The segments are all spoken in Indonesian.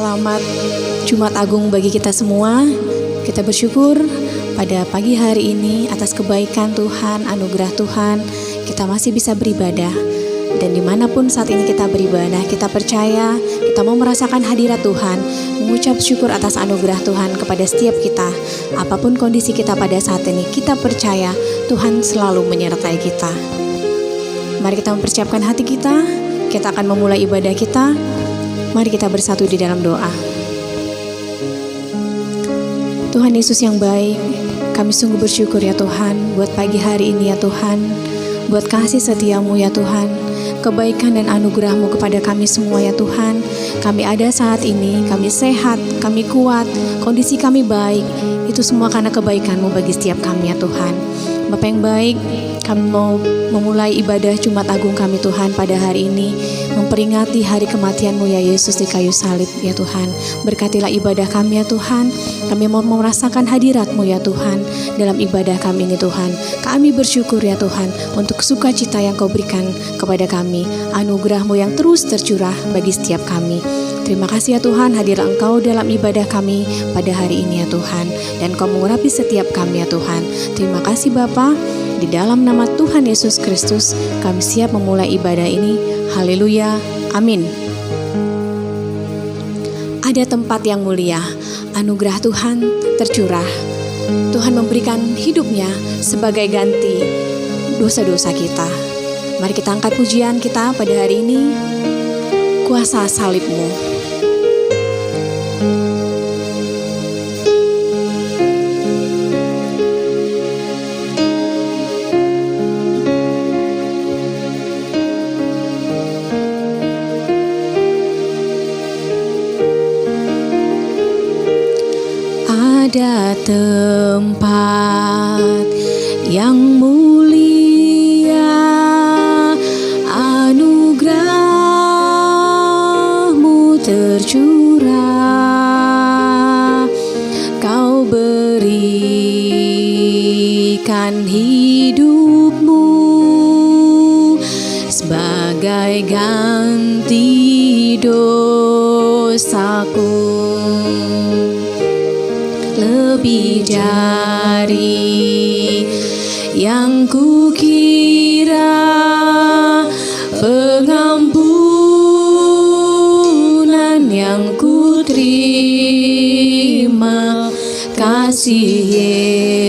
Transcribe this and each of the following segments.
Selamat Jumat Agung bagi kita semua. Kita bersyukur pada pagi hari ini atas kebaikan Tuhan, anugerah Tuhan, kita masih bisa beribadah. Dan dimanapun saat ini kita beribadah, kita percaya, kita mau merasakan hadirat Tuhan, mengucap syukur atas anugerah Tuhan kepada setiap kita. Apapun kondisi kita pada saat ini, kita percaya Tuhan selalu menyertai kita. Mari kita mempersiapkan hati kita akan memulai ibadah kita. Mari kita bersatu di dalam doa. Tuhan Yesus yang baik, kami sungguh bersyukur ya Tuhan, buat pagi hari ini ya Tuhan, buat kasih setiamu ya Tuhan, kebaikan dan anugerahmu kepada kami semua ya Tuhan. Kami ada saat ini, kami sehat, kami kuat, kondisi kami baik, itu semua karena kebaikanmu bagi setiap kami ya Tuhan. Bapa yang baik, kami mau memulai ibadah Jumat Agung kami Tuhan pada hari ini, memperingati hari kematian-Mu ya Yesus di kayu salib ya Tuhan. Berkatilah ibadah kami ya Tuhan. Kami mau merasakan hadirat-Mu ya Tuhan dalam ibadah kami ini Tuhan. Kami bersyukur ya Tuhan untuk sukacita yang Kau berikan kepada kami, anugerah-Mu yang terus tercurah bagi setiap kami. Terima kasih ya Tuhan, hadirlah Engkau dalam ibadah kami pada hari ini ya Tuhan, dan Kau mengurapi setiap kami ya Tuhan. Terima kasih Bapa, di dalam nama Tuhan Yesus Kristus kami siap memulai ibadah ini. Haleluya, amin. Ada tempat yang mulia, anugerah Tuhan tercurah. Tuhan memberikan hidupnya sebagai ganti dosa-dosa kita. Mari kita angkat pujian kita pada hari ini, kuasa salib-Mu. Ada tempat yang mulia, anugerah-Mu tercurah. Kau berikan hidup-Mu sebagai ganti dosaku. Lebih dari yang kukira, pengampunan yang kuterima, kasih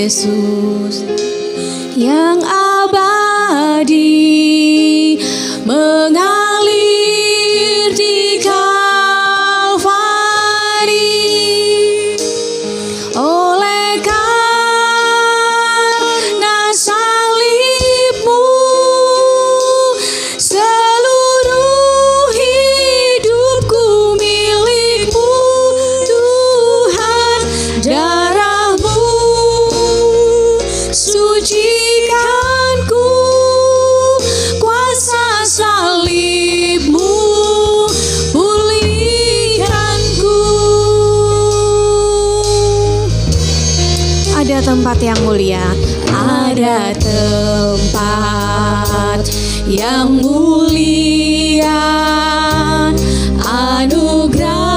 Yesus yang abadi mengalir di tempat yang mulia, ada tempat yang mulia, anugerah-Mu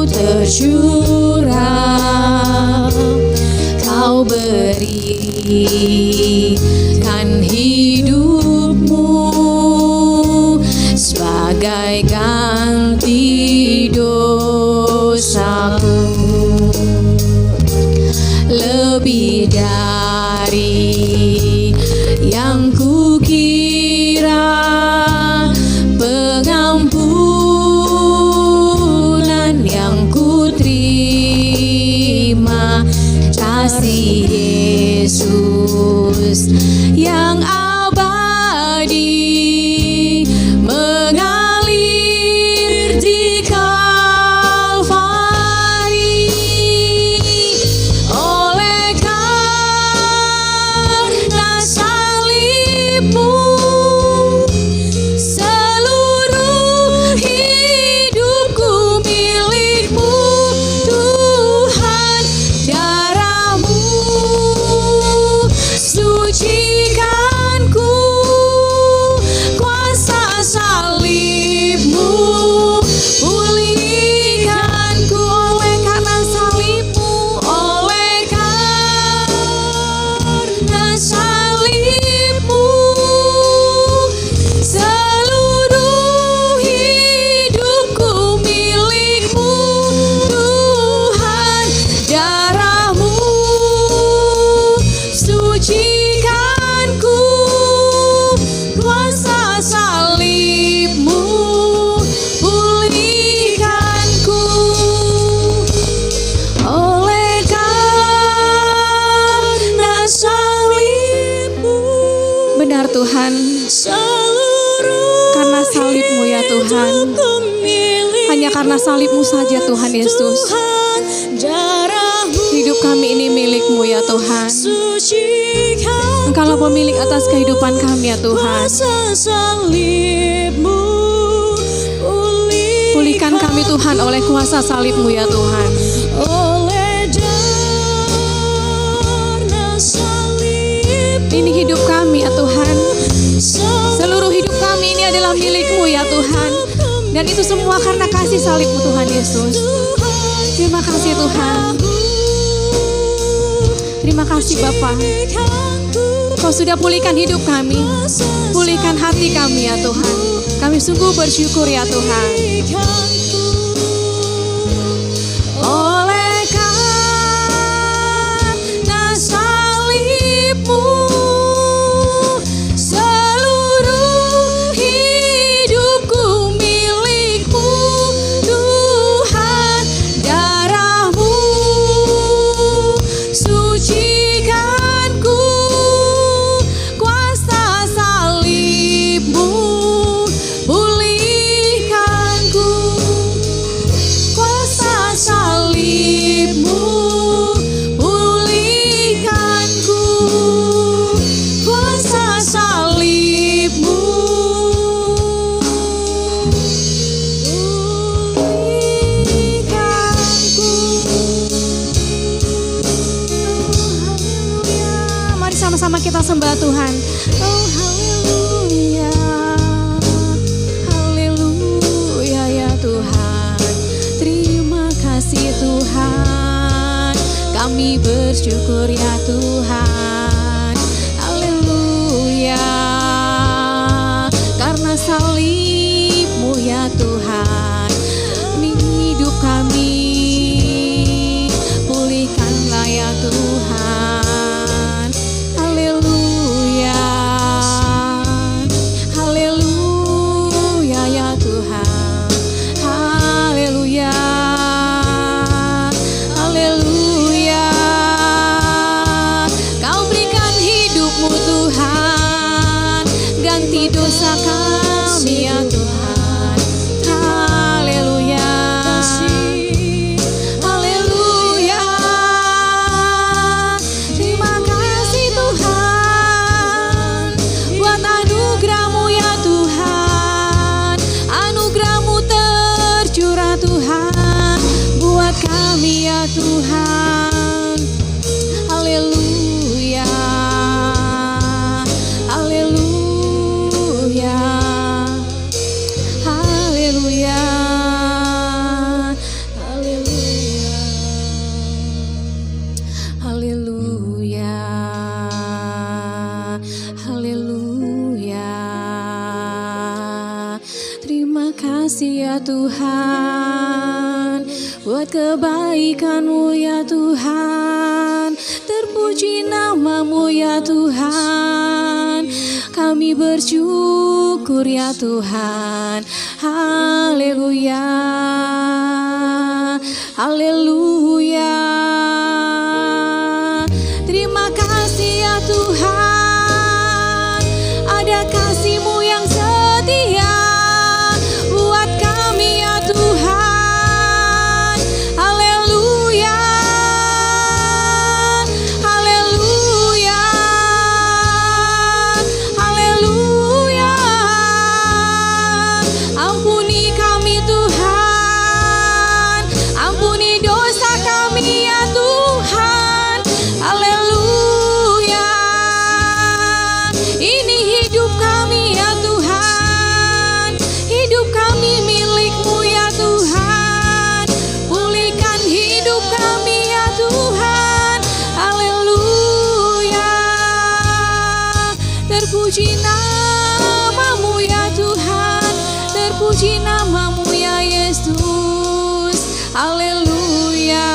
tercurah. Kau berikan hidup-Mu sebagai ganti dosaku. Lebih dari yang kukira, pengampunan yang kuterima, kasih Yesus yang abadi mengalir di sucikan Tuhan. Karena salib-Mu ya Tuhan. Hanya karena salib-Mu saja Tuhan Yesus. Hidup kami ini milik-Mu ya Tuhan. Engkaulah pemilik atas kehidupan kami ya Tuhan. Pulihkan kami Tuhan oleh kuasa salib-Mu ya Tuhan. Ini hidup kami ya Tuhan. Seluruh hidup kami ini adalah milik-Mu ya Tuhan. Dan itu semua karena kasih salib-Mu Tuhan Yesus. Terima kasih Tuhan. Terima kasih Bapa. Kau sudah pulihkan hidup kami. Pulihkan hati kami ya Tuhan. Kami sungguh bersyukur ya Tuhan. Oleh karena salib-Mu, seluruh hidupku milik-Mu Tuhan. Darah-Mu sucikanku, kuasa salib-Mu pulihkanku, kuasa salib-Mu pulihkanku, kuasa salib-Mu pulihkanku. Haleluya. Mari sama-sama kita sembah Tuhan. Oh haleluya. Haleluya ya Tuhan. Terima kasih Tuhan. Kami bersyukur ya Tuhan. Haleluya. Karena salib-Mu ya Tuhan, hidup kami pulihkanlah ya Tuhan. Haleluya. Haleluya ya Tuhan. Haleluya. Haleluya. Kau berikan hidup-Mu Tuhan, ganti dosa kami ya Tuhan. Haleluya. Haleluya. Terima kasih Tuhan buat anugerah-Mu ya Tuhan. Anugerah-Mu tercurah Tuhan buat kami ya Tuhan. Haleluya. Haleluya. Haleluya. Haleluya. Haleluya. Haleluya. Terima kasih ya Tuhan buat kebaikan-Mu ya Tuhan. Terpuji nama-Mu ya Tuhan. Kami bersyukur ya Tuhan. Haleluya. Haleluya. Terima kasih ya Tuhan. Ada kasih-Mu yang setia buat kami ya Tuhan. Haleluya. Haleluya. Haleluya. Ampuni kami Tuhan. Ampuni dosa kami ya Tuhan. Haleluya. Ini hidup kami ya Tuhan. Hidup kami milik-Mu ya Tuhan. Pulihkan hidup kami ya Tuhan. Haleluya. Terpuji nama-Mu ya Tuhan. Terpuji nama-Mu ya Yesus. Haleluya.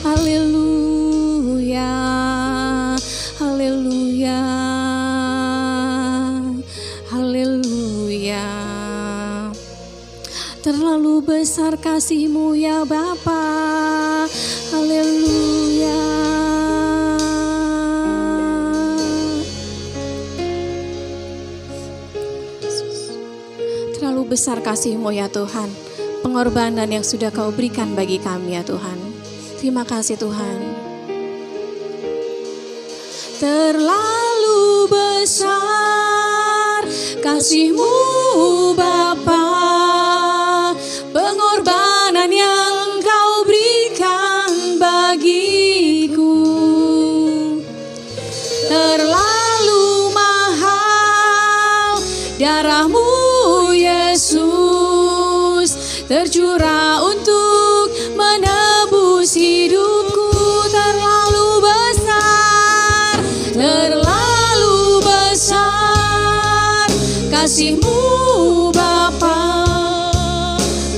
Haleluya. Haleluya. Haleluya. Terlalu besar kasih-Mu ya Bapa. Haleluya. besar kasih-Mu ya Tuhan, pengorbanan yang sudah Kau berikan bagi kami ya Tuhan. Terima kasih Tuhan. Terlalu besar kasih-Mu Bapa, pengorbanan yang Kau berikan bagiku. Terlalu mahal darah-Mu Yesus, tercurah untuk menebus hidupku. Terlalu besar, terlalu besar kasih-Mu Bapa,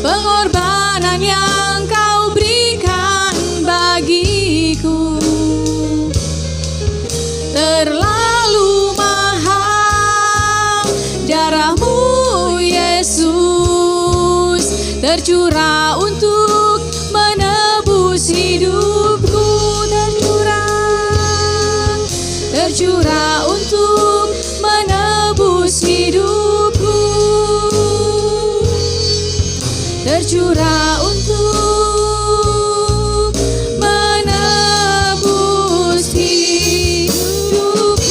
pengorbanan yang Kau berikan bagiku. Terlalu mahal darah-Mu Yesus, tercurah untuk menebus hidupku. Tercurah untuk menebus hidupku. Tercurah untuk menebus hidupku.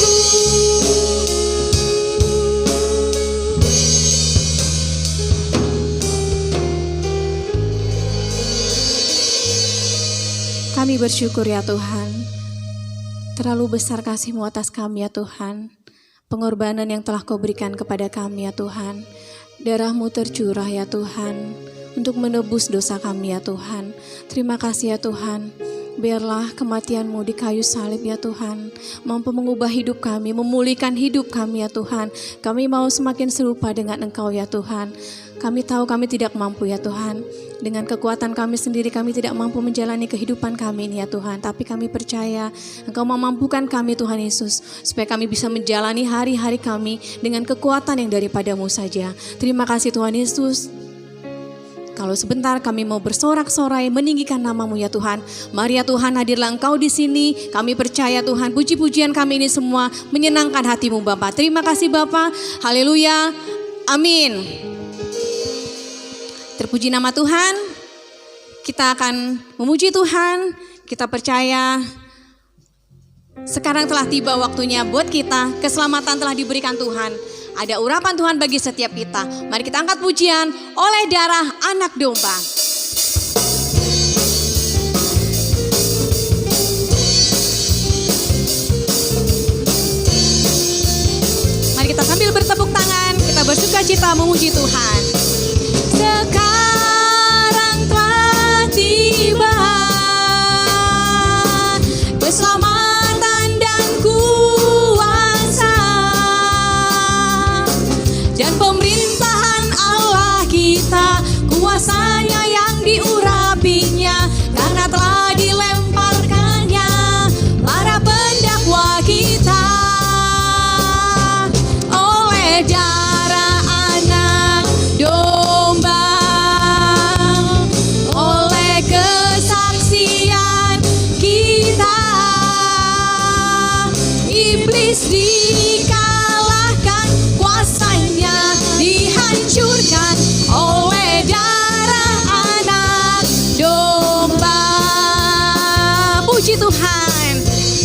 Kami bersyukur ya Tuhan, terlalu besar kasih-Mu atas kami ya Tuhan, pengorbanan yang telah Kau berikan kepada kami ya Tuhan. Darah-Mu tercurah ya Tuhan, untuk menebus dosa kami ya Tuhan. Terima kasih ya Tuhan. Biarlah kematian-Mu di kayu salib ya Tuhan mampu mengubah hidup kami, memulihkan hidup kami ya Tuhan. Kami mau semakin serupa dengan Engkau ya Tuhan. Kami tahu kami tidak mampu ya Tuhan. Dengan kekuatan kami sendiri kami tidak mampu menjalani kehidupan kami ini ya Tuhan. Tapi kami percaya Engkau memampukan kami Tuhan Yesus, supaya kami bisa menjalani hari-hari kami dengan kekuatan yang daripada-Mu saja. Terima kasih Tuhan Yesus. Kalau sebentar kami mau bersorak-sorai meninggikan nama-Mu ya Tuhan. Mari ya Tuhan, hadirlah Engkau di sini. Kami percaya Tuhan, puji-pujian kami ini semua menyenangkan hati-Mu Bapa. Terima kasih Bapa. Haleluya. Amin. Terpuji nama Tuhan. Kita akan memuji Tuhan. Kita percaya sekarang telah tiba waktunya buat kita. Keselamatan telah diberikan Tuhan. Ada urapan Tuhan bagi setiap kita. Mari kita angkat pujian oleh darah anak domba. Mari kita sambil bertepuk tangan, kita bersukacita memuji Tuhan. Sekarang telah tiba keselamatan dan kuasa dan pemerintahan Allah kita, kuasanya yang diurapinya, karena telah dilemparkannya para pendakwa kita. Oleh darah anak domba, oleh kesaksian kita, iblis dikalahkan, kuasanya dihancurkan oleh darah anak domba. Puji Tuhan,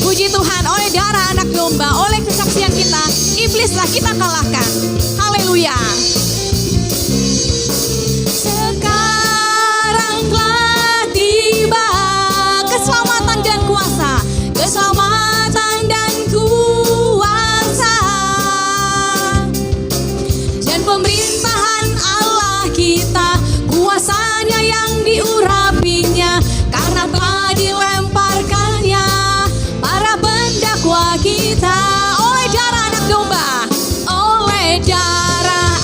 puji Tuhan, oleh darah anak domba, oleh kesaksian kita, iblislah kita kalahkan. Haleluya. Sekarang telah tiba keselamatan dan kuasa, keselamatan dan kuasa dan pemerintahan Allah kita, kuasanya yang diurapinya, karena telah dilemparkannya para pendakwa kita. Oleh darah anak domba, oleh darah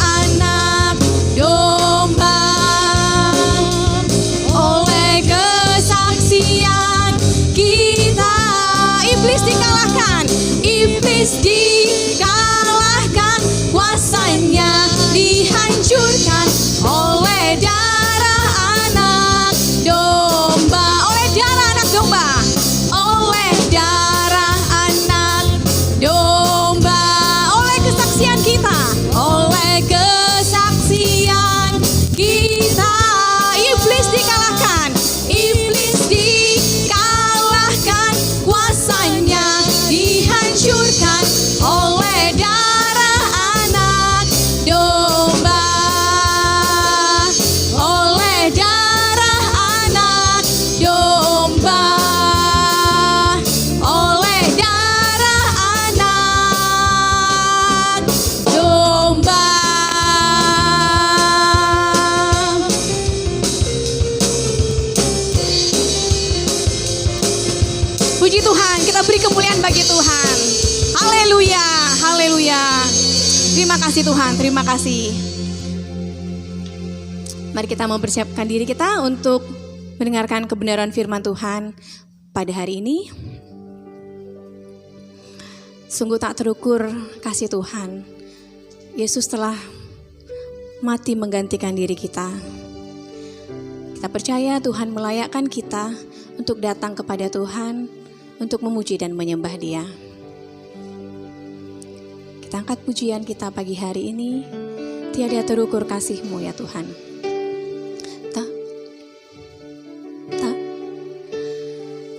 domba oleh darah anak domba. Puji Tuhan, kita beri kemuliaan bagi Tuhan. Haleluya, haleluya. Terima kasih Tuhan, terima kasih. Mari kita mempersiapkan diri kita untuk mendengarkan kebenaran firman Tuhan pada hari ini. Sungguh tak terukur kasih Tuhan. Yesus telah mati menggantikan diri kita. Kita percaya Tuhan melayakkan kita untuk datang kepada Tuhan, untuk memuji dan menyembah Dia. Kita angkat pujian kita pagi hari ini. Tiada terukur kasih-Mu ya Tuhan.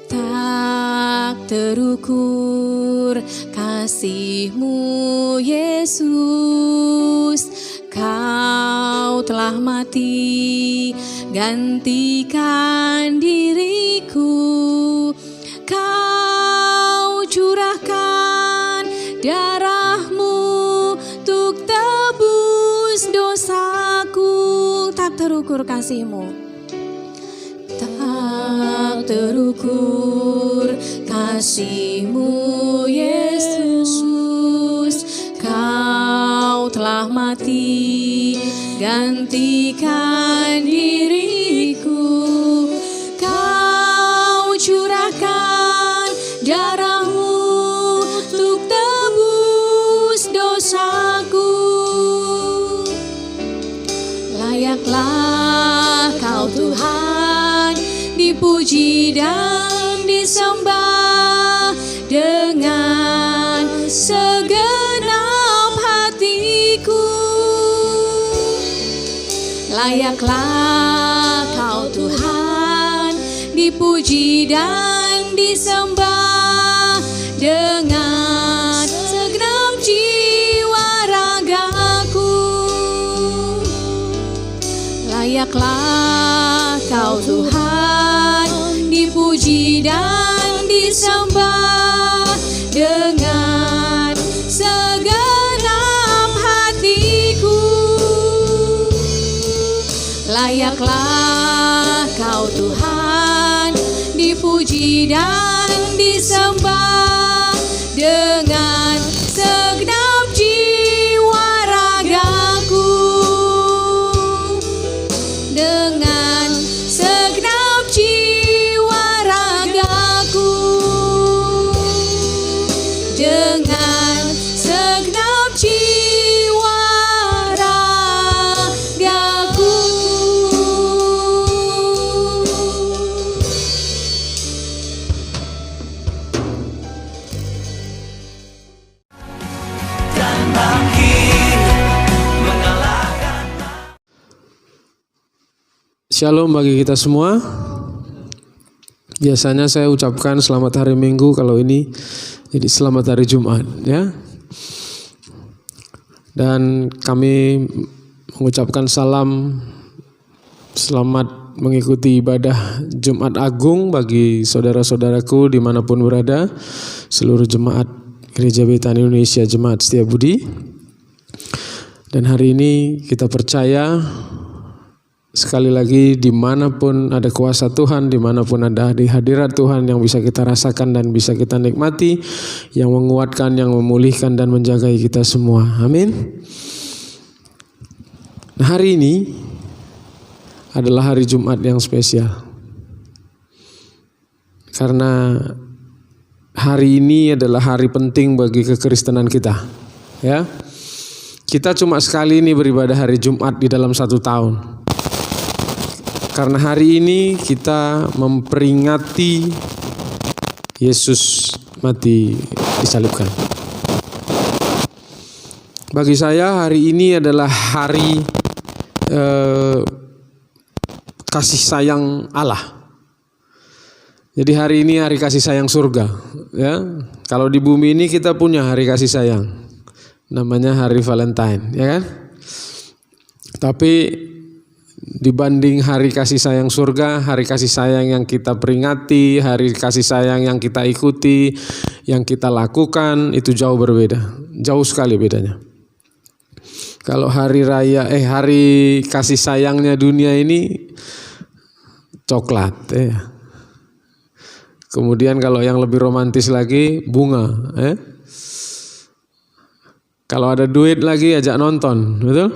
Tak terukur kasih-Mu Yesus, Kau telah mati gantikan diriku. Kau curahkan darah-Mu untuk tebus dosaku. Tak terukur kasih-Mu, tak terukur kasih-Mu Yesus, Kau telah mati gantikan diriku. Kau curahkan darah-Mu untuk tebus dosaku. Layaklah Kau Tuhan dipuji dan disembah dengan segenap hatiku. Layaklah Kau Tuhan dipuji dan disembah dengan segenap jiwa ragaku. Layaklah Kau Tuhan dipuji dan disembah dengan segenap hatiku. Layaklah Kau Tuhan dipuji dan disembah dengan segenap jiwa ragaku. Dengan segenap jiwa ragaku, dengan segenap jiwa ragaku. Dan bangkit mengalahkan. Shalom bagi kita semua. Biasanya saya ucapkan selamat hari Minggu, kalau ini jadi selamat hari Jumat ya. Dan kami mengucapkan salam selamat mengikuti ibadah Jumat Agung bagi saudara-saudaraku dimanapun berada, seluruh jemaat Gereja Betani Indonesia, Jemaat Setiabudi. Dan hari ini kita percaya sekali lagi, dimanapun ada kuasa Tuhan, dimanapun ada di hadirat Tuhan yang bisa kita rasakan dan bisa kita nikmati, yang menguatkan, yang memulihkan dan menjagai kita semua. Amin. Nah, hari ini adalah hari Jumat yang spesial. Karena hari ini adalah hari penting bagi kekristenan kita. Ya. Kita cuma sekali ini beribadah hari Jumat di dalam 1 tahun. Karena hari ini kita memperingati Yesus mati disalibkan. Bagi saya hari ini adalah hari kasih sayang Allah. Jadi hari ini hari kasih sayang surga. Ya, kalau di bumi ini kita punya hari kasih sayang, namanya hari Valentine, ya kan? Tapi dibanding hari kasih sayang surga, hari kasih sayang yang kita peringati, hari kasih sayang yang kita ikuti, yang kita lakukan itu jauh berbeda. Jauh sekali bedanya. Kalau hari kasih sayangnya dunia ini coklat ya. Kemudian kalau yang lebih romantis lagi bunga Kalau ada duit lagi ajak nonton, betul?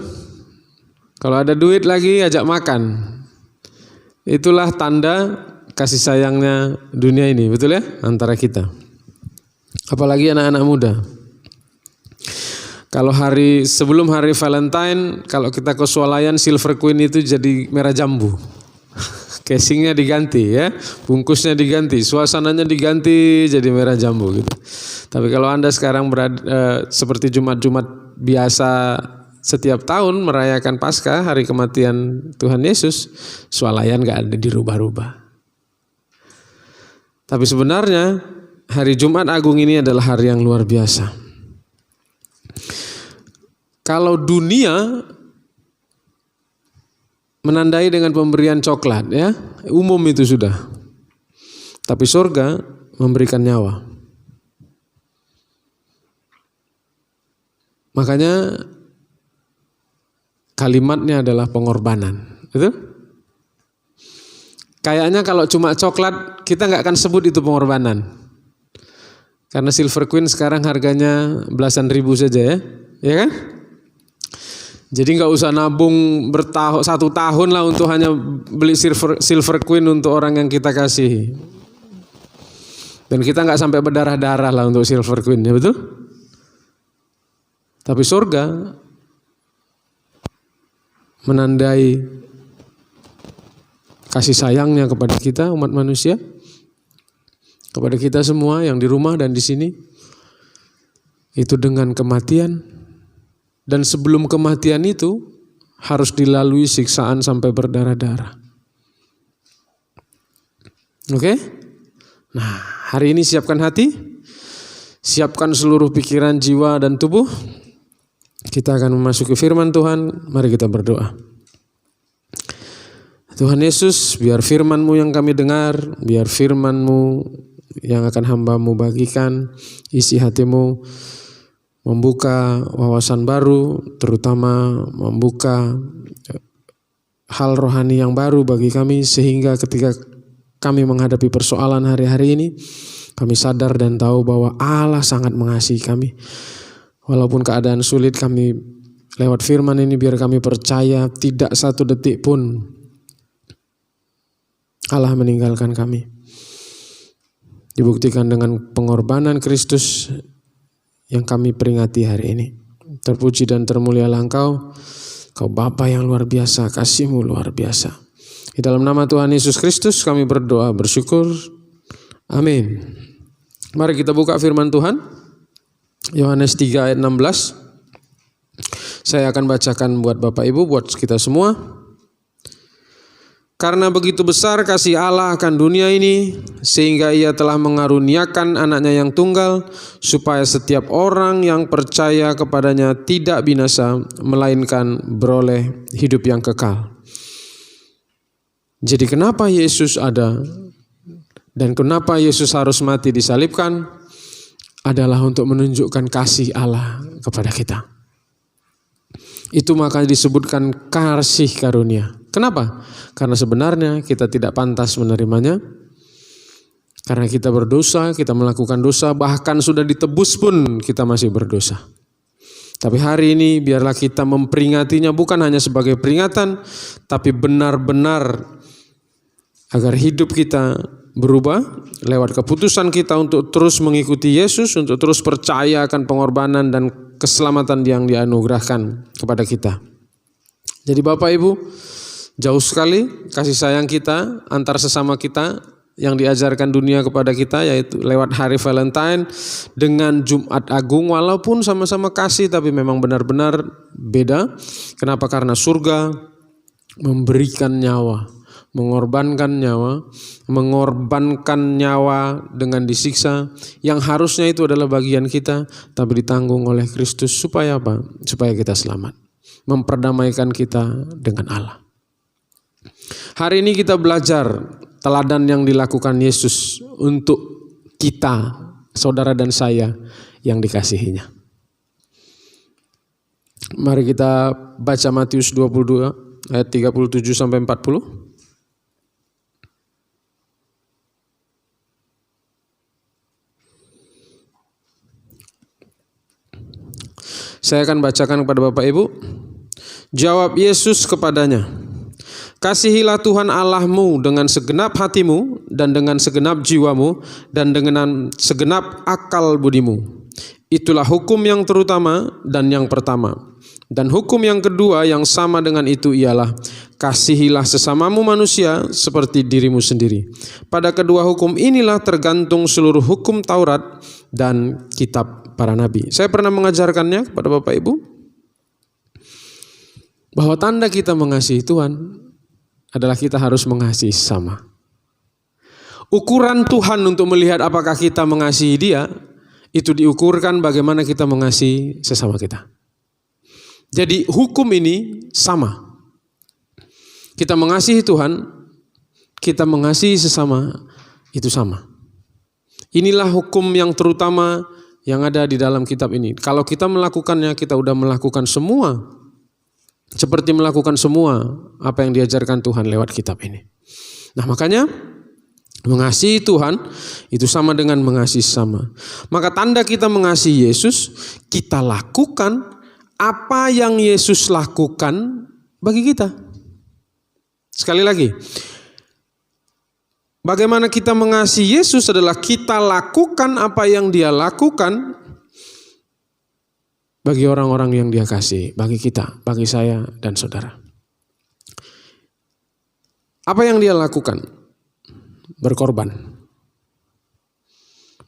Kalau ada duit lagi ajak makan. Itulah tanda kasih sayangnya dunia ini, betul ya? Antara kita. Apalagi anak-anak muda. Kalau sebelum hari Valentine, kalau kita ke swalayan Silver Queen itu jadi merah jambu. Casingnya diganti ya, bungkusnya diganti, suasananya diganti jadi merah jambu gitu. Tapi kalau Anda sekarang seperti Jumat-Jumat biasa setiap tahun merayakan Paskah, hari kematian Tuhan Yesus, swalayan gak ada dirubah-rubah. Tapi sebenarnya hari Jumat Agung ini adalah hari yang luar biasa. Kalau dunia menandai dengan pemberian coklat ya, umum itu sudah. Tapi surga memberikan nyawa. Makanya kalimatnya adalah pengorbanan, betul? Kayaknya kalau cuma coklat kita nggak akan sebut itu pengorbanan. Karena Silver Queen sekarang harganya belasan ribu saja ya kan? Jadi nggak usah nabung 1 tahun lah untuk hanya beli Silver Queen untuk orang yang kita kasihi. Dan kita nggak sampai berdarah-darah lah untuk Silver Queen, ya betul? Tapi surga menandai kasih sayangnya kepada kita umat manusia, kepada kita semua yang di rumah dan di sini, itu dengan kematian. Dan sebelum kematian itu harus dilalui siksaan sampai berdarah-darah. Oke? Nah, hari ini siapkan hati, siapkan seluruh pikiran, jiwa, dan tubuh. Kita akan memasuki firman Tuhan. Mari kita berdoa. Tuhan Yesus, biar firman-Mu yang kami dengar, biar firman-Mu yang akan hamba-Mu bagikan, isi hatimu, membuka wawasan baru, terutama membuka hal rohani yang baru bagi kami, sehingga ketika kami menghadapi persoalan hari-hari ini, kami sadar dan tahu bahwa Allah sangat mengasihi kami. Walaupun keadaan sulit, kami lewat firman ini biar kami percaya tidak satu detik pun Allah meninggalkan kami. Dibuktikan dengan pengorbanan Kristus yang kami peringati hari ini. Terpuji dan termulialah Engkau, Kau Bapa yang luar biasa, kasih-Mu luar biasa. Di dalam nama Tuhan Yesus Kristus kami berdoa, bersyukur. Amin. Mari kita buka firman Tuhan. Yohanes 3 ayat 16. Saya akan bacakan buat Bapak Ibu, buat kita semua. Karena begitu besar kasih Allah akan dunia ini, sehingga Ia telah mengaruniakan anaknya yang tunggal, supaya setiap orang yang percaya kepadanya tidak binasa, melainkan beroleh hidup yang kekal. Jadi kenapa Yesus ada dan kenapa Yesus harus mati disalibkan? Adalah untuk menunjukkan kasih Allah kepada kita. Itu maka disebutkan kasih karunia. Kenapa? Karena sebenarnya kita tidak pantas menerimanya. Karena kita berdosa, kita melakukan dosa, bahkan sudah ditebus pun kita masih berdosa. Tapi hari ini biarlah kita memperingatinya bukan hanya sebagai peringatan, tapi benar-benar agar hidup kita berubah lewat keputusan kita untuk terus mengikuti Yesus, untuk terus percaya akan pengorbanan dan keselamatan yang dianugerahkan kepada kita. Jadi Bapak Ibu, jauh sekali kasih sayang kita antar sesama kita yang diajarkan dunia kepada kita, yaitu lewat hari Valentine dengan Jumat Agung, walaupun sama-sama kasih tapi memang benar-benar beda. Kenapa? Karena surga memberikan nyawa, mengorbankan nyawa dengan disiksa, yang harusnya itu adalah bagian kita, tapi ditanggung oleh Kristus. Supaya apa? Supaya kita selamat, memperdamaikan kita dengan Allah. Hari ini kita belajar teladan yang dilakukan Yesus untuk kita, saudara dan saya yang dikasihinya. Mari kita baca Matius 22 ayat 37 sampai 40. Saya akan bacakan kepada Bapak Ibu. Jawab Yesus kepadanya, kasihilah Tuhan Allahmu dengan segenap hatimu dan dengan segenap jiwamu dan dengan segenap akal budimu. Itulah hukum yang terutama dan yang pertama. Dan hukum yang kedua yang sama dengan itu ialah kasihilah sesamamu manusia seperti dirimu sendiri. Pada kedua hukum inilah tergantung seluruh hukum Taurat dan kitab para nabi. Saya pernah mengajarkannya kepada Bapak Ibu bahwa tanda kita mengasihi Tuhan adalah kita harus mengasihi sesama. Ukuran Tuhan untuk melihat apakah kita mengasihi Dia itu diukurkan bagaimana kita mengasihi sesama kita. Jadi hukum ini sama. Kita mengasihi Tuhan, kita mengasihi sesama, itu sama. Inilah hukum yang terutama yang ada di dalam kitab ini. Kalau kita melakukannya, kita udah melakukan semua. Seperti melakukan semua apa yang diajarkan Tuhan lewat kitab ini. Nah makanya mengasihi Tuhan itu sama dengan mengasihi sesama. Maka tanda kita mengasihi Yesus, kita lakukan apa yang Yesus lakukan bagi kita. Sekali lagi, bagaimana kita mengasihi Yesus adalah kita lakukan apa yang Dia lakukan bagi orang-orang yang Dia kasih, bagi kita, bagi saya dan saudara. Apa yang Dia lakukan? Berkorban.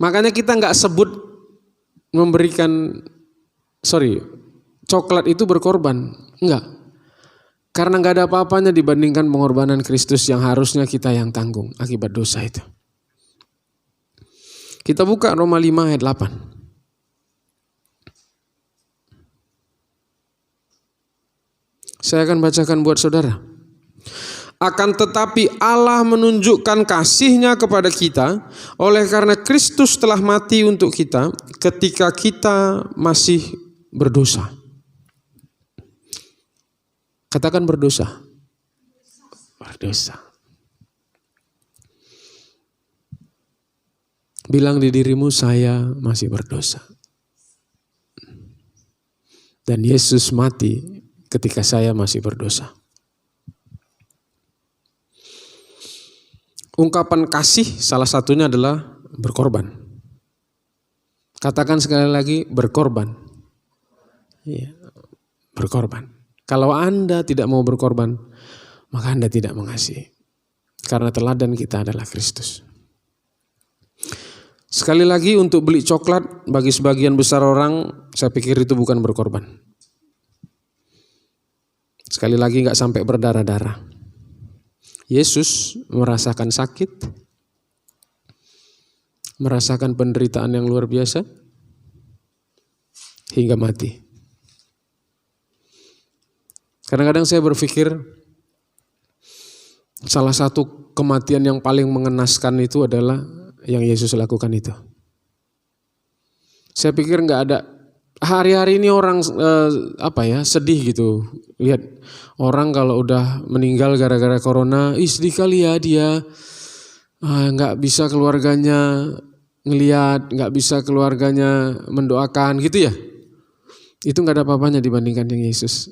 Makanya kita nggak sebut coklat itu berkorban. Enggak. Karena nggak ada apa-apanya dibandingkan pengorbanan Kristus yang harusnya kita yang tanggung akibat dosa itu. Kita buka Roma 5 ayat 8. Saya akan bacakan buat saudara. Akan tetapi Allah menunjukkan kasih-Nya kepada kita oleh karena Kristus telah mati untuk kita ketika kita masih berdosa. Katakan berdosa. Berdosa. Bilang di dirimu, saya masih berdosa. Dan Yesus mati ketika saya masih berdosa. Ungkapan kasih salah satunya adalah berkorban. Katakan sekali lagi, berkorban. Iya, berkorban. Kalau Anda tidak mau berkorban, maka Anda tidak mengasihi. Karena teladan kita adalah Kristus. Sekali lagi, untuk beli coklat bagi sebagian besar orang, saya pikir itu bukan berkorban. Sekali lagi, nggak sampai berdarah-darah. Yesus merasakan sakit, merasakan penderitaan yang luar biasa, hingga mati. Kadang-kadang saya berpikir salah satu kematian yang paling mengenaskan itu adalah yang Yesus lakukan itu. Saya pikir nggak ada hari-hari ini orang sedih gitu. Lihat orang kalau udah meninggal gara-gara corona, sedih kali ya dia, nggak bisa keluarganya ngelihat, nggak bisa keluarganya mendoakan gitu ya. Itu nggak ada apa-apanya dibandingkan yang Yesus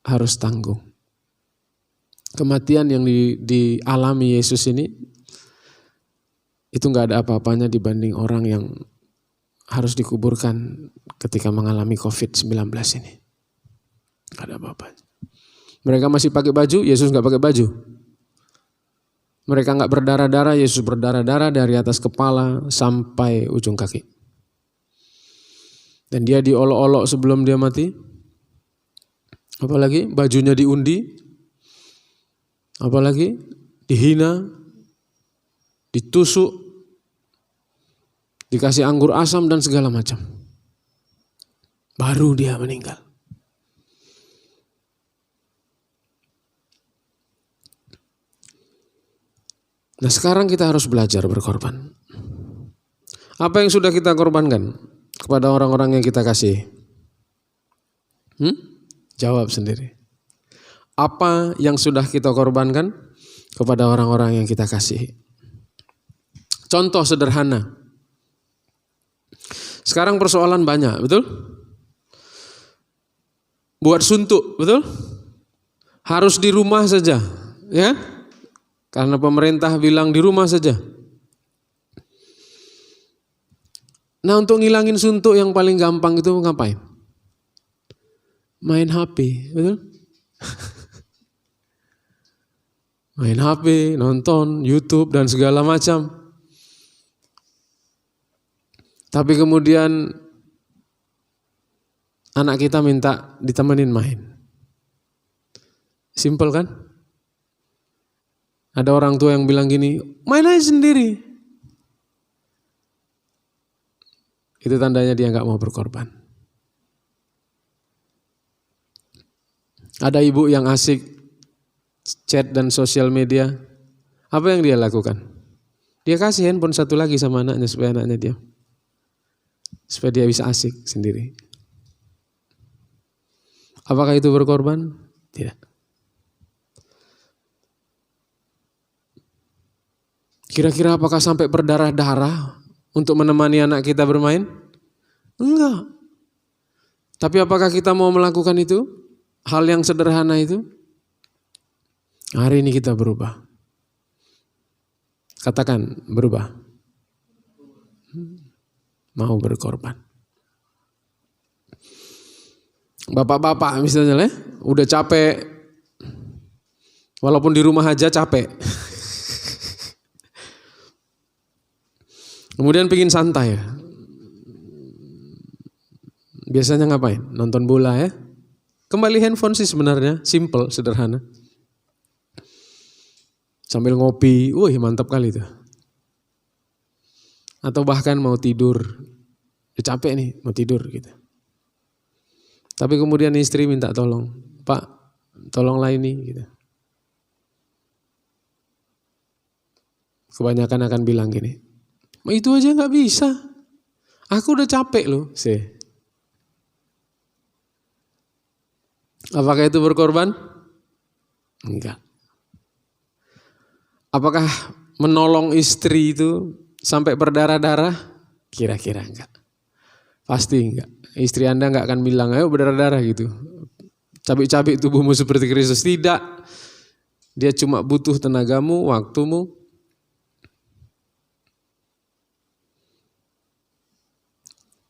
harus tanggung. Kematian yang dialami Yesus ini itu nggak ada apa-apanya dibanding orang yang harus dikuburkan ketika mengalami COVID-19 ini. Nggak ada apa-apanya. Mereka masih pakai baju, Yesus nggak pakai baju. Mereka nggak berdarah-darah, Yesus berdarah-darah dari atas kepala sampai ujung kaki. Dan dia diolok-olok sebelum dia mati. Apalagi bajunya diundi, apalagi dihina, ditusuk, dikasih anggur asam dan segala macam. Baru dia meninggal. Nah sekarang kita harus belajar berkorban. Apa yang sudah kita korbankan kepada orang-orang yang kita kasih? Jawab sendiri. Apa yang sudah kita korbankan kepada orang-orang yang kita kasih? Contoh sederhana. Sekarang persoalan banyak, betul? Buat suntuk, betul? Harus di rumah saja, ya? Karena pemerintah bilang di rumah saja. Nah untuk ngilangin suntuk yang paling gampang itu ngapain? Main HP, betul? Main HP, nonton YouTube dan segala macam. Tapi kemudian anak kita minta ditemenin main. Simpel kan? Ada orang tua yang bilang gini, main aja sendiri. Itu tandanya dia gak mau berkorban. Ada ibu yang asik chat dan sosial media. Apa yang dia lakukan? Dia kasih handphone satu lagi sama anaknya supaya anaknya diam. Supaya dia bisa asik sendiri. Apakah itu berkorban? Tidak. Kira-kira apakah sampai berdarah-darah untuk menemani anak kita bermain? Enggak. Tapi apakah kita mau melakukan itu? Hal yang sederhana itu? Hari ini kita berubah. Katakan berubah. Mau berkorban. Bapak-bapak misalnya udah capek. Walaupun di rumah aja capek. Kemudian pingin santai ya. Biasanya ngapain? Nonton bola ya. Kembali handphone sih sebenarnya, simple, sederhana. Sambil ngopi, wih mantap kali itu. Atau bahkan mau tidur, capek nih mau tidur gitu. Tapi kemudian istri minta tolong, Pak tolonglah ini gitu. Kebanyakan akan bilang gini, itu aja gak bisa, aku udah capek loh. Apakah itu berkorban? Enggak. Apakah menolong istri itu sampai berdarah-darah? Kira-kira enggak. Pasti enggak. Istri Anda enggak akan bilang, ayo berdarah-darah gitu. Cabik-cabik tubuhmu seperti Kristus. Tidak. Dia cuma butuh tenagamu, waktumu.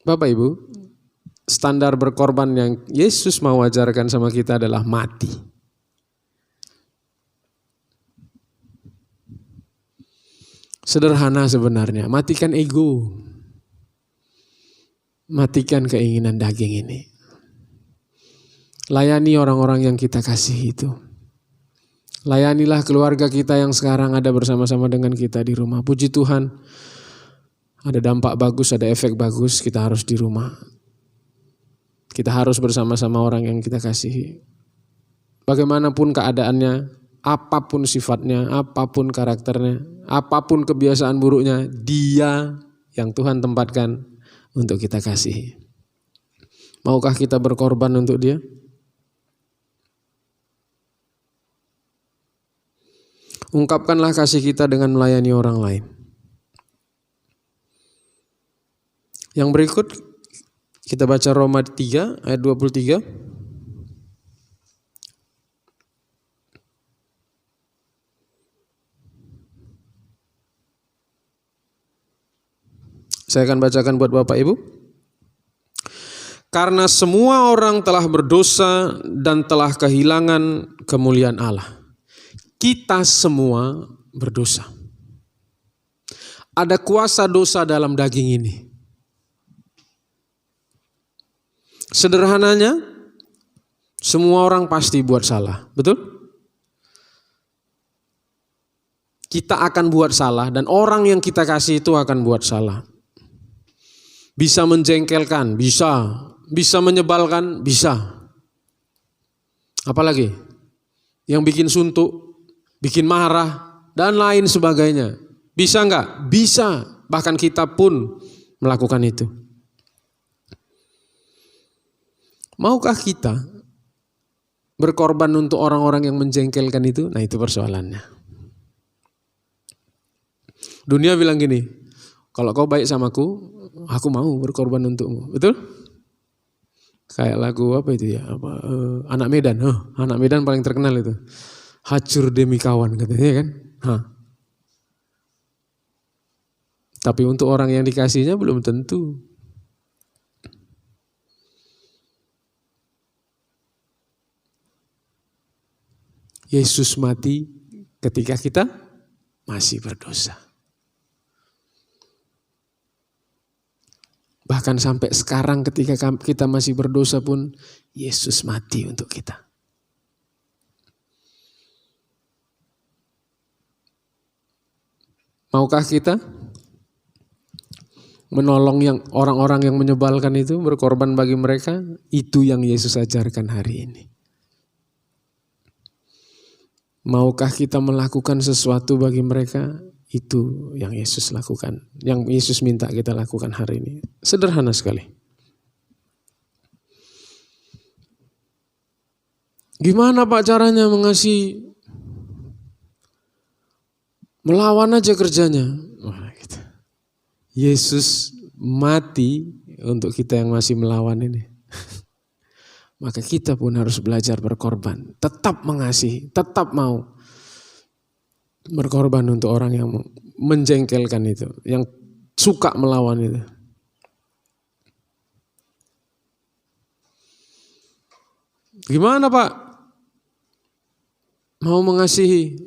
Bapak Ibu, standar berkorban yang Yesus mau ajarkan sama kita adalah mati. Sederhana sebenarnya, matikan ego. Matikan keinginan daging ini. Layani orang-orang yang kita kasih itu. Layanilah keluarga kita yang sekarang ada bersama-sama dengan kita di rumah. Puji Tuhan, ada dampak bagus, ada efek bagus, kita harus di rumah. Kita harus bersama-sama orang yang kita kasihi. Bagaimanapun keadaannya, apapun sifatnya, apapun karakternya, apapun kebiasaan buruknya, dia yang Tuhan tempatkan untuk kita kasihi. Maukah kita berkorban untuk dia? Ungkapkanlah kasih kita dengan melayani orang lain. Yang berikut kita baca Roma 3 ayat 23. Saya akan bacakan buat Bapak Ibu. Karena semua orang telah berdosa dan telah kehilangan kemuliaan Allah. Kita semua berdosa. Ada kuasa dosa dalam daging ini. Sederhananya, semua orang pasti buat salah, betul? Kita akan buat salah dan orang yang kita kasih itu akan buat salah. Bisa menjengkelkan, bisa menyebalkan, bisa. Apalagi yang bikin suntuk, bikin marah, dan lain sebagainya. Bisa enggak? Bisa. Bahkan kita pun melakukan itu. Maukah kita berkorban untuk orang-orang yang menjengkelkan itu? Nah, itu persoalannya. Dunia bilang gini, kalau kau baik samaku, aku mau berkorban untukmu. Betul? Kayak lagu apa itu ya? Anak Medan. Anak Medan paling terkenal itu. Hancur demi kawan katanya kan. Tapi untuk orang yang dikasihnya belum tentu. Yesus mati ketika kita masih berdosa. Bahkan sampai sekarang ketika kita masih berdosa pun Yesus mati untuk kita. Maukah kita menolong yang orang-orang yang menyebalkan itu, berkorban bagi mereka? Itu yang Yesus ajarkan hari ini. Maukah kita melakukan sesuatu bagi mereka? Itu yang Yesus lakukan, yang Yesus minta kita lakukan hari ini. Sederhana sekali. Gimana Pak caranya mengasihi? Melawan aja kerjanya. Wah, gitu. Yesus mati untuk kita yang masih melawan ini. Maka kita pun harus belajar berkorban. Tetap mengasihi, tetap mau berkorban untuk orang yang menjengkelkan itu. Yang suka melawan itu. Gimana Pak? Mau mengasihi?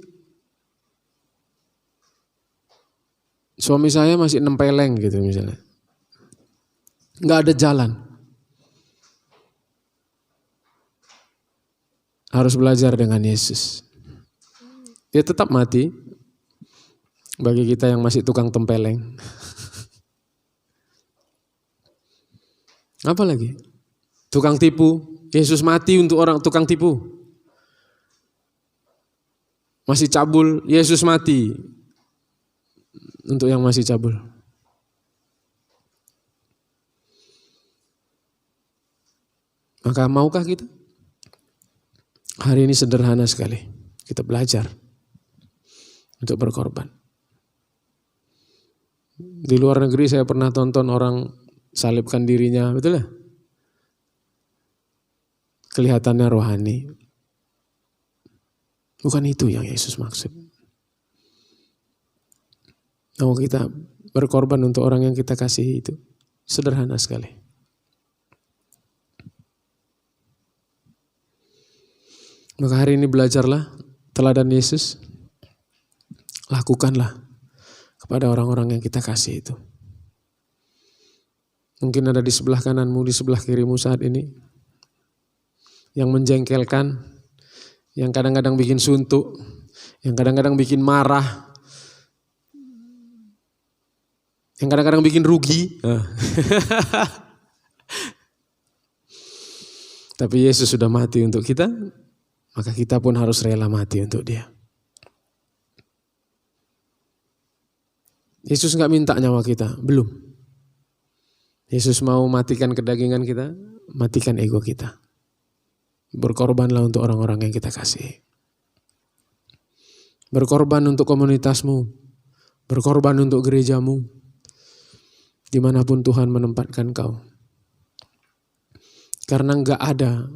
Suami saya masih nempeleng gitu misalnya. Nggak ada jalan. Harus belajar dengan Yesus. Dia tetap mati bagi kita yang masih tukang tempeleng. Apa lagi? Tukang tipu. Yesus mati untuk orang tukang tipu. Masih cabul, Yesus mati untuk yang masih cabul. Maka maukah kita? Hari ini sederhana sekali. Kita belajar untuk berkorban. Di luar negeri saya pernah tonton orang salibkan dirinya, betul ya? Kelihatannya rohani. Bukan itu yang Yesus maksud. Mau kita berkorban untuk orang yang kita kasihi itu sederhana sekali. Maka hari ini belajarlah teladan Yesus. Lakukanlah kepada orang-orang yang kita kasih itu. Mungkin ada di sebelah kananmu, di sebelah kirimu saat ini. Yang menjengkelkan, yang kadang-kadang bikin suntuk, yang kadang-kadang bikin marah, yang kadang-kadang bikin rugi. Tapi Yesus sudah mati untuk kita, maka kita pun harus rela mati untuk dia. Yesus gak minta nyawa kita, belum. Yesus mau matikan kedagingan kita, matikan ego kita. Berkorbanlah untuk orang-orang yang kita kasih. Berkorban untuk komunitasmu, berkorban untuk gerejamu, dimanapun Tuhan menempatkan kau. Karena gak ada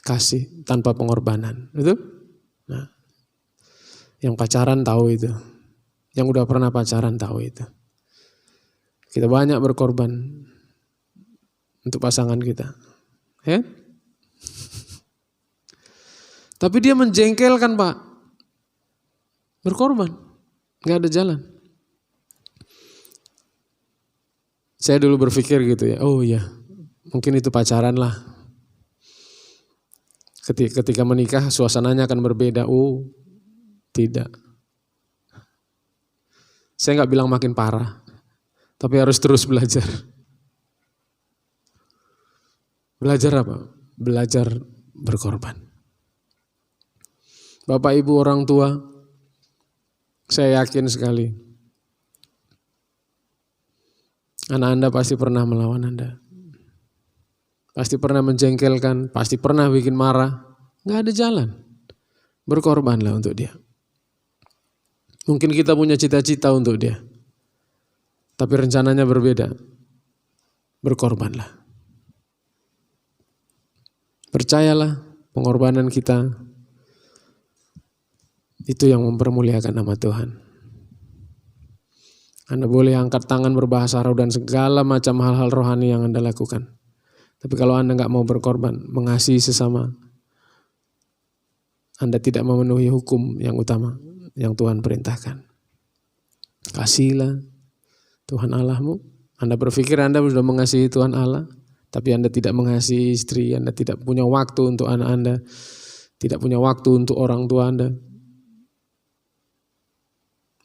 kasih tanpa pengorbanan, betul? Nah, yang pacaran tahu itu, yang udah pernah pacaran tahu itu. Kita banyak berkorban untuk pasangan kita, ya? Tapi dia menjengkelkan Pak, berkorban, gak ada jalan. Saya dulu berpikir gitu ya, oh iya, mungkin itu pacaran lah. Ketika menikah suasananya akan berbeda. Oh, tidak. Saya gak bilang makin parah, tapi harus terus belajar. Belajar apa? Belajar berkorban. Bapak Ibu orang tua, Saya yakin sekali anak Anda pasti pernah melawan Anda. Pasti pernah menjengkelkan, pasti pernah bikin marah. Nggak ada jalan. Berkorbanlah untuk dia. Mungkin kita punya cita-cita untuk dia. Tapi rencananya berbeda. Berkorbanlah. Percayalah, pengorbanan kita itu yang mempermuliakan nama Tuhan. Anda boleh angkat tangan, berbahasa roh dan segala macam hal-hal rohani yang Anda lakukan. Tapi kalau Anda nggak mau berkorban, mengasihi sesama, Anda tidak memenuhi hukum yang utama yang Tuhan perintahkan. Kasihilah Tuhan Allahmu. Anda berpikir Anda sudah mengasihi Tuhan Allah, tapi Anda tidak mengasihi istri, Anda tidak punya waktu untuk anak Anda, tidak punya waktu untuk orang tua Anda,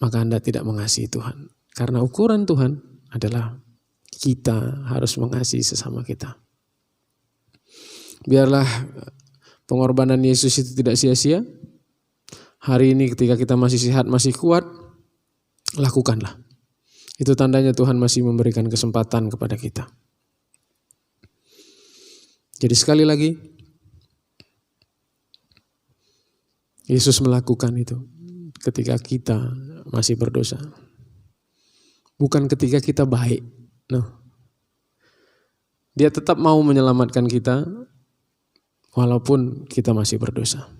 maka Anda tidak mengasihi Tuhan. Karena ukuran Tuhan adalah kita harus mengasihi sesama kita. Biarlah pengorbanan Yesus itu tidak sia-sia. Hari ini ketika kita masih sehat, masih kuat, lakukanlah. Itu tandanya Tuhan masih memberikan kesempatan kepada kita. Jadi sekali lagi, Yesus melakukan itu ketika kita masih berdosa. Bukan ketika kita baik. No. Dia tetap mau menyelamatkan kita walaupun kita masih berdosa.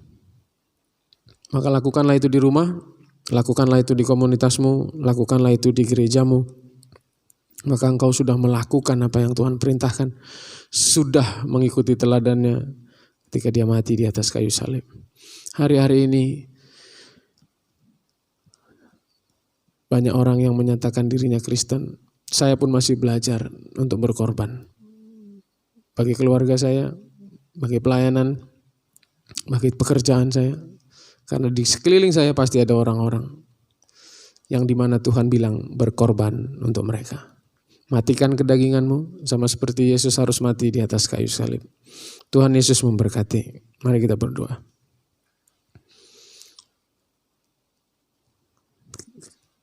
Maka lakukanlah itu di rumah, lakukanlah itu di komunitasmu, lakukanlah itu di gerejamu. Maka engkau sudah melakukan apa yang Tuhan perintahkan, sudah mengikuti teladannya ketika dia mati di atas kayu salib. Hari-hari ini banyak orang yang menyatakan dirinya Kristen. Saya pun masih belajar untuk berkorban. Bagi keluarga saya, bagi pelayanan, bagi pekerjaan saya. Karena di sekeliling saya pasti ada orang-orang yang dimana Tuhan bilang berkorban untuk mereka. Matikan kedaginganmu sama seperti Yesus harus mati di atas kayu salib. Tuhan Yesus memberkati. Mari kita berdoa.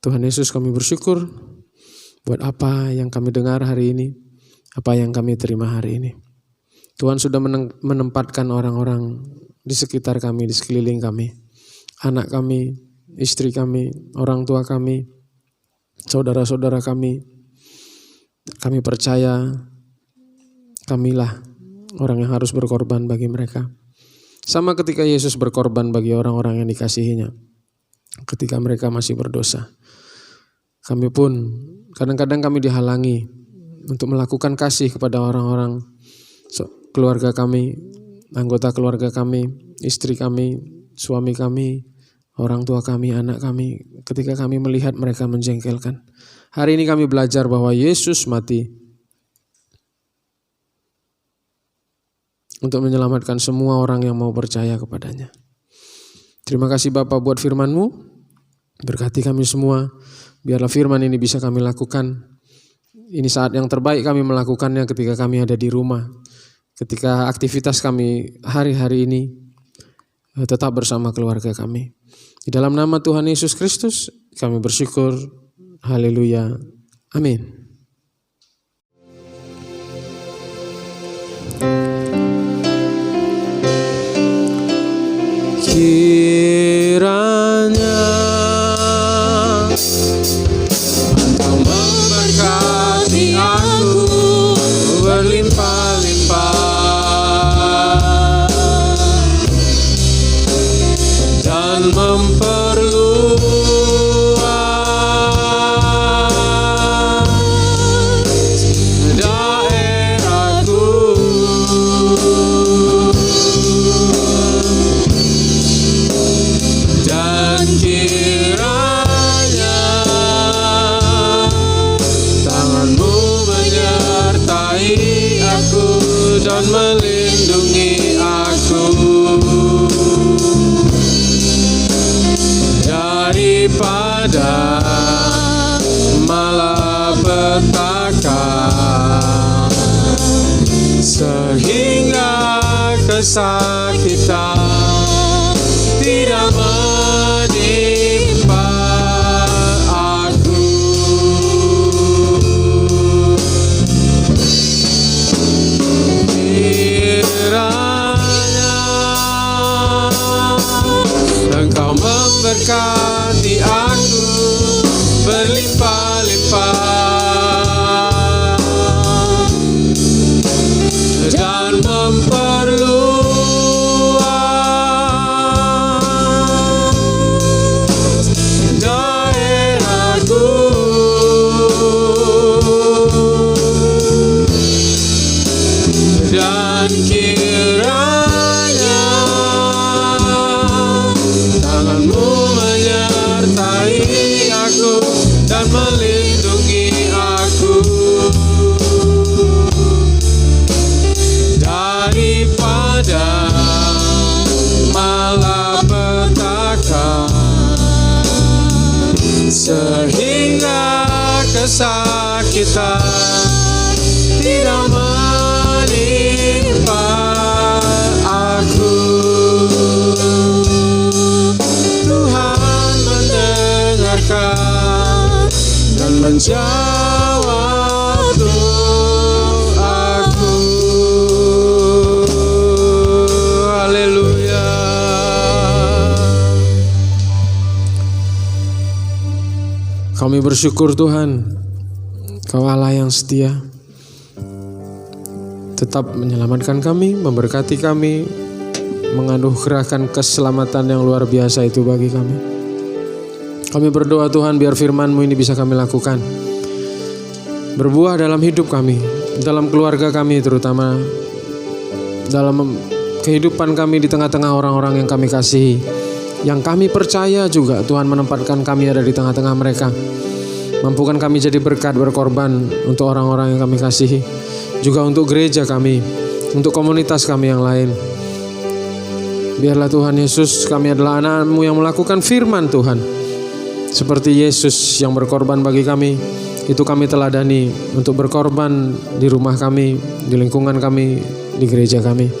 Tuhan Yesus, kami bersyukur buat apa yang kami dengar hari ini, apa yang kami terima hari ini. Tuhan sudah menempatkan orang-orang di sekitar kami, di sekeliling kami, anak kami, istri kami, orang tua kami, saudara-saudara kami. Kami percaya kamilah orang yang harus berkorban bagi mereka. Sama ketika Yesus berkorban bagi orang-orang yang dikasihinya ketika mereka masih berdosa. Kami pun kadang-kadang kami dihalangi untuk melakukan kasih kepada orang-orang, keluarga kami, anggota keluarga kami, istri kami, suami kami, orang tua kami, anak kami, ketika kami melihat mereka menjengkelkan. Hari ini kami belajar bahwa Yesus mati untuk menyelamatkan semua orang yang mau percaya kepadanya. Terima kasih Bapa buat firman-Mu. Berkati kami semua. Biarlah firman ini bisa kami lakukan. Ini saat yang terbaik kami melakukannya ketika kami ada di rumah. Ketika aktivitas kami hari-hari ini tetap bersama keluarga kami. Di dalam nama Tuhan Yesus Kristus kami bersyukur. Haleluya. Amin. Kiranya Engkau memberkati aku berlimpah-limpah dan memperluas daerahku. Dan kiranya tangan-Mu menyertai aku dan melindungi aku daripada malapetaka, sehingga kesakitan tidak menimpa berlimpah-limpah dan memperluas daerahku, dan kiranya tanganmu menyertai aku dan melindungi aku daripada malapetaka, sehingga kesakitan tidak menimpa aku. Tuhan mendengarkan dan menjawab doaku. Haleluya. Kami bersyukur Tuhan, Kau Allah yang setia, tetap menyelamatkan kami, memberkati kami, menganugerahkan keselamatan yang luar biasa itu bagi kami. Kami berdoa Tuhan, biar firman-Mu ini bisa kami lakukan, berbuah dalam hidup kami, dalam keluarga kami, terutama dalam kehidupan kami di tengah-tengah orang-orang yang kami kasihi, yang kami percaya juga Tuhan menempatkan kami ada di tengah-tengah mereka. Mampukan kami jadi berkat, berkorban untuk orang-orang yang kami kasihi, juga untuk gereja kami, untuk komunitas kami yang lain. Biarlah Tuhan Yesus, kami adalah anak-Mu yang melakukan firman Tuhan. Seperti Yesus yang berkorban bagi kami, itu kami teladani untuk berkorban di rumah kami, di lingkungan kami, di gereja kami.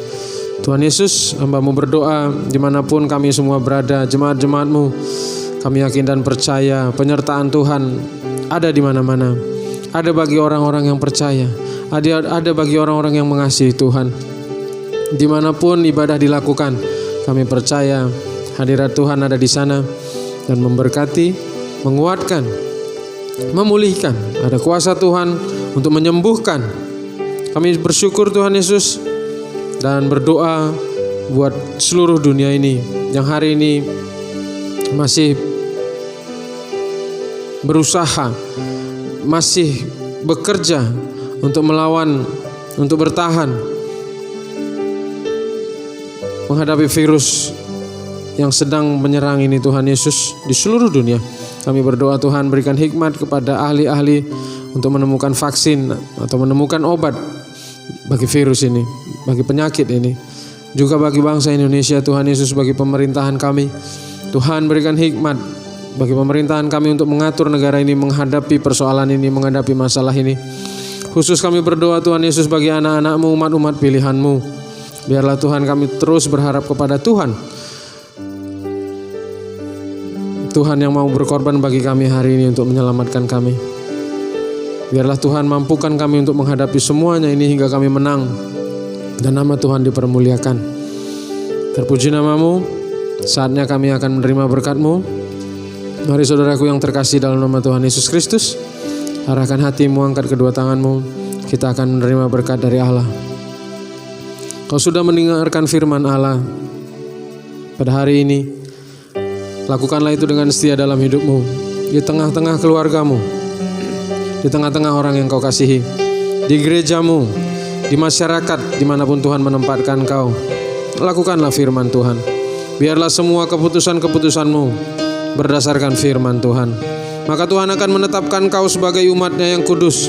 Tuhan Yesus, hamba-Mu berdoa dimanapun kami semua berada, jemaat-jemaat-Mu, kami yakin dan percaya penyertaan Tuhan ada di mana-mana. Ada bagi orang-orang yang percaya, ada bagi orang-orang yang mengasihi Tuhan. Dimanapun ibadah dilakukan, kami percaya hadirat Tuhan ada di sana dan memberkati, menguatkan, memulihkan. Ada kuasa Tuhan untuk menyembuhkan. Kami bersyukur Tuhan Yesus dan berdoa buat seluruh dunia ini yang hari ini masih berusaha, masih bekerja untuk melawan, untuk bertahan menghadapi virus yang sedang menyerang ini Tuhan Yesus di seluruh dunia. Kami berdoa Tuhan berikan hikmat kepada ahli-ahli untuk menemukan vaksin atau menemukan obat bagi virus ini, bagi penyakit ini. Juga bagi bangsa Indonesia Tuhan Yesus, bagi pemerintahan kami. Tuhan berikan hikmat bagi pemerintahan kami untuk mengatur negara ini, menghadapi persoalan ini, menghadapi masalah ini. Khusus kami berdoa Tuhan Yesus bagi anak-anak-Mu, umat-umat pilihan-Mu. Biarlah Tuhan kami terus berharap kepada Tuhan. Tuhan yang mau berkorban bagi kami hari ini untuk menyelamatkan kami. Biarlah Tuhan mampukan kami untuk menghadapi semuanya ini hingga kami menang dan nama Tuhan dipermuliakan. Terpuji nama-Mu, saatnya kami akan menerima berkat-Mu. Mari saudaraku yang terkasih dalam nama Tuhan Yesus Kristus, arahkan hatimu, angkat kedua tanganmu, kita akan menerima berkat dari Allah. Kau sudah mendengarkan firman Allah pada hari ini, lakukanlah itu dengan setia dalam hidupmu, di tengah-tengah keluargamu, di tengah-tengah orang yang kau kasihi, di gerejamu, di masyarakat dimanapun Tuhan menempatkan kau. Lakukanlah firman Tuhan. Biarlah semua keputusan-keputusanmu berdasarkan firman Tuhan. Maka Tuhan akan menetapkan kau sebagai umat-Nya yang kudus.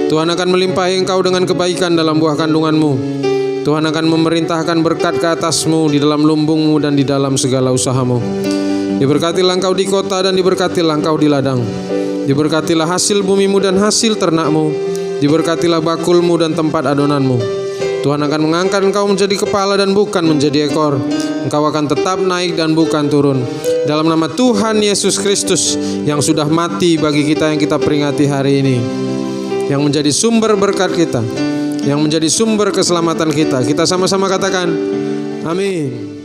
Tuhan akan melimpahi engkau dengan kebaikan dalam buah kandunganmu. Tuhan akan memerintahkan berkat ke atasmu di dalam lumbungmu dan di dalam segala usahamu. Diberkatilah engkau di kota dan diberkatilah engkau di ladang. Diberkatilah hasil bumimu dan hasil ternakmu. Diberkatilah bakulmu dan tempat adonanmu. Tuhan akan mengangkat engkau menjadi kepala dan bukan menjadi ekor. Engkau akan tetap naik dan bukan turun. Dalam nama Tuhan Yesus Kristus yang sudah mati bagi kita yang kita peringati hari ini, yang menjadi sumber berkat kita, yang menjadi sumber keselamatan kita. Kita sama-sama katakan, amin.